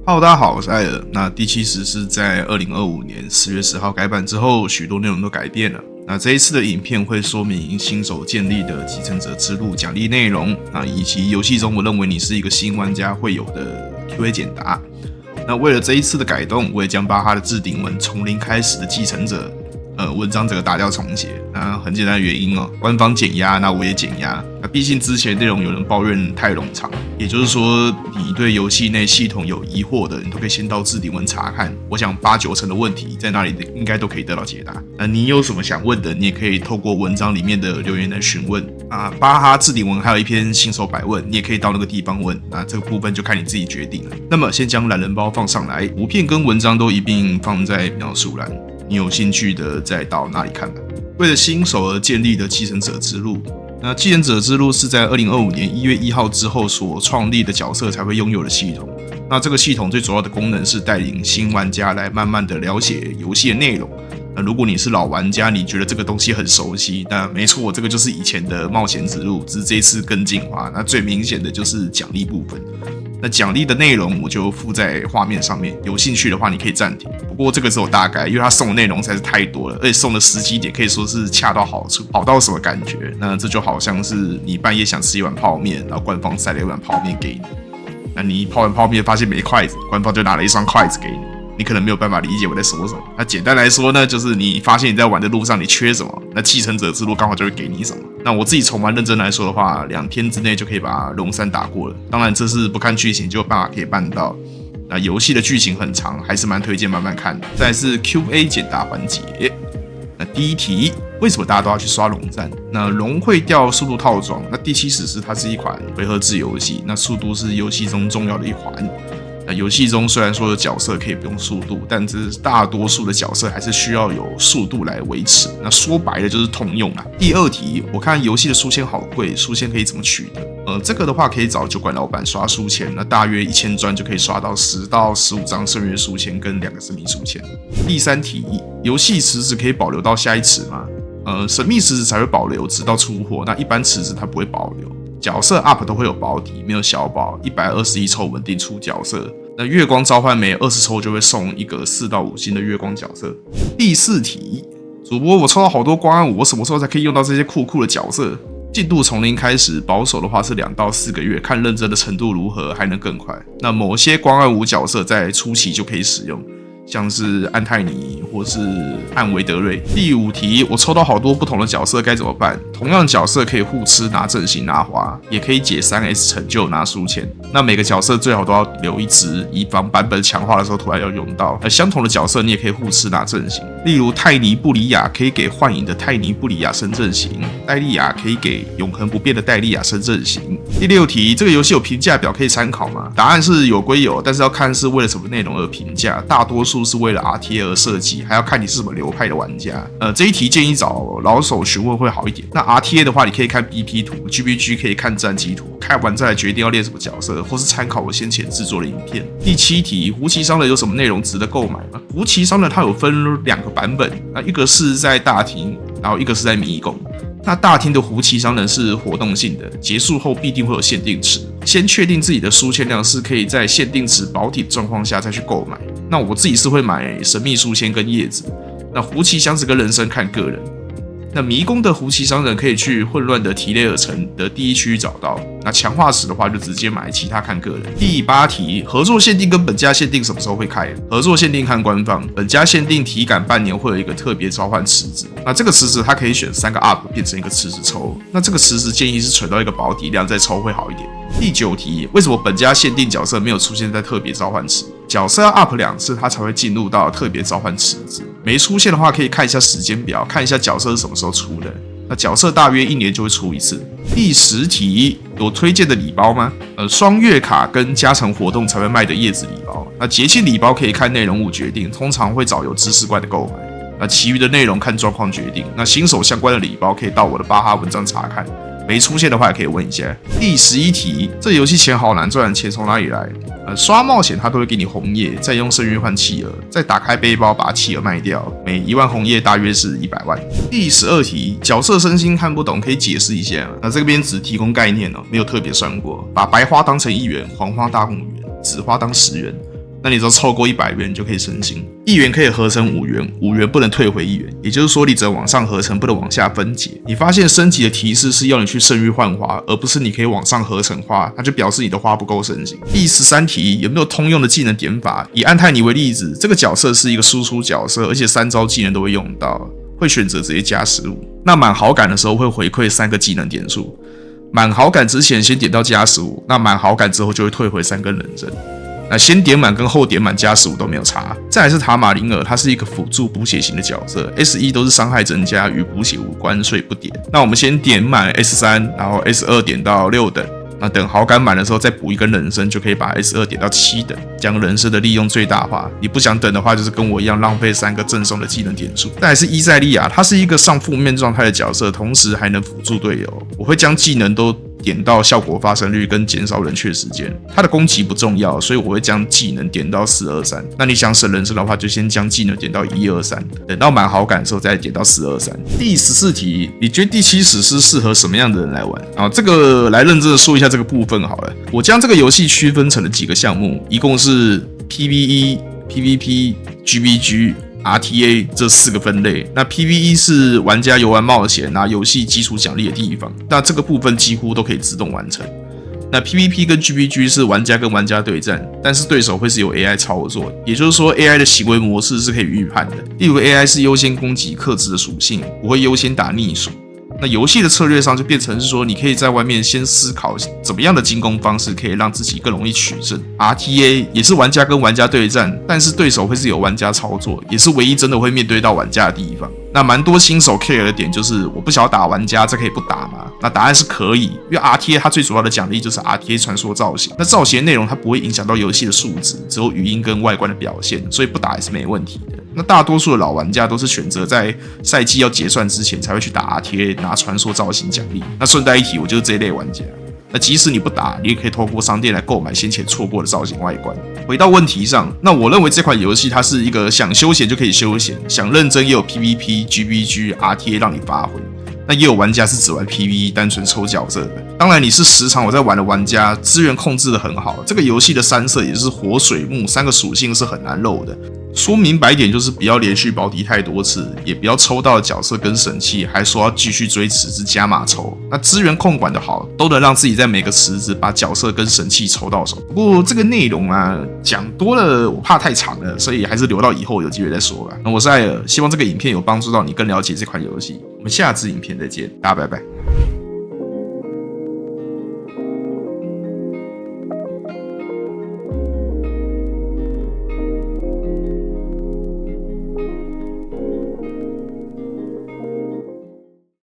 Hello， 大家好，我是艾尔。那第7时是在2025年4月10号改版之后，许多内容都改变了。那这一次的影片会说明新手建立的继承者之路奖励内容，以及游戏中我认为你是一个新玩家会有的 QA 简答。那为了这一次的改动，我也将巴哈的置顶文从零开始的继承者文章整个打掉重写。那很简单的原因官方减压，那我也减压。那毕竟之前内容有人抱怨太冗长，也就是说你对游戏内系统有疑惑的，你都可以先到置顶文查看。我想8-9成的问题在那里应该都可以得到解答。那你有什么想问的，你也可以透过文章里面的留言来询问。巴哈置顶文还有一篇新手百问，你也可以到那个地方问。那这个部分就看你自己决定了。那么先将懒人包放上来，图片跟文章都一并放在描述栏。你有兴趣的再到那里看吧。为了新手而建立的继承者之路，那继承者之路是在2025年1月1号之后所创立的角色才会拥有的系统。那这个系统最主要的功能是带领新玩家来慢慢的了解游戏的内容。那如果你是老玩家，你觉得这个东西很熟悉，那没错，这个就是以前的冒险之路，只是这一次更进化。那最明显的就是奖励部分。那奖励的内容我就附在画面上面，有兴趣的话你可以暂停。不过这个只有大概，因为他送的内容实在是太多了，而且送的时机点可以说是恰到好处，好到什么感觉？那这就好像是你半夜想吃一碗泡面，然后官方塞了一碗泡面给你，那你泡完泡面发现没筷子，官方就拿了一双筷子给你。你可能没有办法理解我在说什么。那简单来说呢，就是你发现你在玩的路上你缺什么，那继承者之路刚好就会给你什么。那我自己重玩认真来说的话，2天之内就可以把龙3打过了。当然这是不看剧情就有办法可以办到。那游戏的剧情很长，还是蛮推荐慢慢看的。再来是 QA 简答环节。那第一题，为什么大家都要去刷龙战？那龙会掉速度套装。那第7史诗它是一款回合制游戏，那速度是游戏中重要的一环。那游戏中虽然说有角色可以不用速度，但是大多数的角色还是需要有速度来维持。那说白了就是通用啦。第2题，我看游戏的书签好贵，书签可以怎么取得？这个的话可以找酒馆老板刷书签，那大约1000砖就可以刷到10到15张圣约书签跟2个神秘书签。第3题，游戏池子可以保留到下一池吗？神秘池子才会保留，直到出货。那一般池子它不会保留。角色 up 都会有保底，没有小保，121抽稳定出角色。那月光召唤每20抽就会送一个4到5星的月光角色。第4题，主播我抽到好多光暗5，我什么时候才可以用到这些酷酷的角色？进度从0开始，保守的话是2到4个月，看认真的程度如何，还能更快。那某些光暗5角色在初期就可以使用。像是安泰尼或是暗维德瑞。第5题，我抽到好多不同的角色该怎么办？同样角色可以互吃拿阵型拿花，也可以解 3S 成就拿书签。那每个角色最好都要留一只，以防版本强化的时候突然要用到。相同的角色你也可以互吃拿阵型，例如泰尼布里亚可以给幻影的泰尼布里亚升阵型，戴利亚可以给永恒不变的戴利亚升阵型。第6题，这个游戏有评价表可以参考吗？答案是有归有，但是要看是为了什么内容而评价，大多数是为了 RTA 而设计，还要看你是什么流派的玩家。这一题建议找老手询问会好一点。那 RTA 的话，你可以看 BP 图 ，GBG 可以看战绩图，看完再来决定要练什么角色，或是参考我先前制作的影片。第7题，胡奇商人有什么内容值得购买吗？胡奇商人它有分2个版本，那一个是在大厅，然后一个是在迷宫。那大厅的胡奇商人是活动性的，结束后必定会有限定池。先确定自己的书签量是可以在限定池保底的状况下再去购买。那我自己是会买神秘书签跟叶子。那胡奇箱子跟人参看个人。那迷宫的胡奇商人可以去混乱的提雷尔城的第1区域找到。那强化池的话就直接买，其他看个人。第8题，合作限定跟本家限定什么时候会开？合作限定看官方，本家限定体感半年会有一个特别召唤池子。那这个池子它可以选3个 up 变成一个池子抽。那这个池子建议是存到一个保底量再抽会好一点。第9题，为什么本家限定角色没有出现在特别召唤池？角色要 up 2次，它才会进入到特别召唤池子。没出现的话，可以看一下时间表，看一下角色是什么时候出的。那角色大约1年就会出1次。第10题，有推荐的礼包吗？双月卡跟加成活动才会卖的叶子礼包。那节庆礼包可以看内容物决定，通常会找有知识怪的购买。那其余的内容看状况决定。那新手相关的礼包可以到我的巴哈文章查看。没出现的话也可以问一下。第11题，这游戏钱好难赚，钱从哪里来？刷冒险它都会给你红叶，再用圣约换企鹅，再打开背包把企鹅卖掉，每1万红叶大约是100万。第12题，角色身心看不懂，可以解释一下吗？那这边只提供概念哦，没有特别算过。把白花当成1元，黄花当5元，紫花当10元。那你只要凑够100元就可以升星，1元可以合成5元，5元不能退回1元，也就是说你只能往上合成，不能往下分解。你发现升级的提示是要你去圣域换花，而不是你可以往上合成花，那就表示你的花不够升级。第13题有没有通用的技能点法？以安泰尼为例子，这个角色是一个输出角色，而且3招技能都会用到，会选择直接加15。那满好感的时候会回馈3个技能点数，满好感之前先点到加15，那满好感之后就会退回3根人参。那先点满跟后点满加15都没有差。再来是塔马林尔，它是一个辅助补血型的角色 ，S1 都是伤害增加，与补血无关，所以不点。那我们先点满 S3，然后 S2 点到6等。那等好感满的时候再补1根人参，就可以把 S2 点到7等，将人参的利用最大化。你不想等的话，就是跟我一样浪费3个赠送的技能点数。再来是伊赛利亚，他是一个上负面状态的角色，同时还能辅助队友。我会将技能都点到效果发生率跟减少冷却时间。他的攻击不重要，所以我会将技能点到423。那你想省人参的话，就先将技能点到123，等到满好感的时候再点到423。第14题，你觉得第7史诗适合什么样的人来玩？这个来认真的说一下这个部分好了。我将这个游戏区分成了几个项目，一共是 PVE、PVP、GVG、RTA 这4个分类。那 PVE 是玩家游玩冒险拿游戏基础奖励的地方，那这个部分几乎都可以自动完成。那 PVP 跟 GVG 是玩家跟玩家对战，但是对手会是由 AI 操作，也就是说 AI 的行为模式是可以预判的。例如 AI 是优先攻击克制的属性，不会优先打逆属。那游戏的策略上就变成是说，你可以在外面先思考怎么样的进攻方式可以让自己更容易取胜。RTA 也是玩家跟玩家对战，但是对手会是由玩家操作，也是唯一真的会面对到玩家的地方。那蛮多新手 care 的点就是我不想要打玩家，这可以不打吗？那答案是可以，因为 RTA 它最主要的奖励就是 RTA 传说造型。那造型的内容它不会影响到游戏的数值，只有语音跟外观的表现，所以不打也是没问题的。那大多数的老玩家都是选择在赛季要结算之前才会去打 RTA 拿传说造型奖励。那顺带一提，我就是这一类玩家。那即使你不打，你也可以透过商店来购买先前错过的造型外观。回到问题上，那我认为这款游戏它是一个想休闲就可以休闲，想认真也有 PVP、GVG、RTA 让你发挥。那也有玩家是只玩 PVE 单纯抽角色的。当然你是时常我在玩的玩家，资源控制的很好。这个游戏的3色也就是火、水、木3个属性是很难漏的。说明白点就是不要连续保底太多次，也不要抽到的角色跟神器还说要继续追池子加码抽。那资源控管的好，都能让自己在每个池子把角色跟神器抽到手。不过这个内容讲多了我怕太长了，所以还是留到以后有机会再说吧。那我是艾尔，希望这个影片有帮助到你更了解这款游戏。我们下支影片再见，大家拜拜。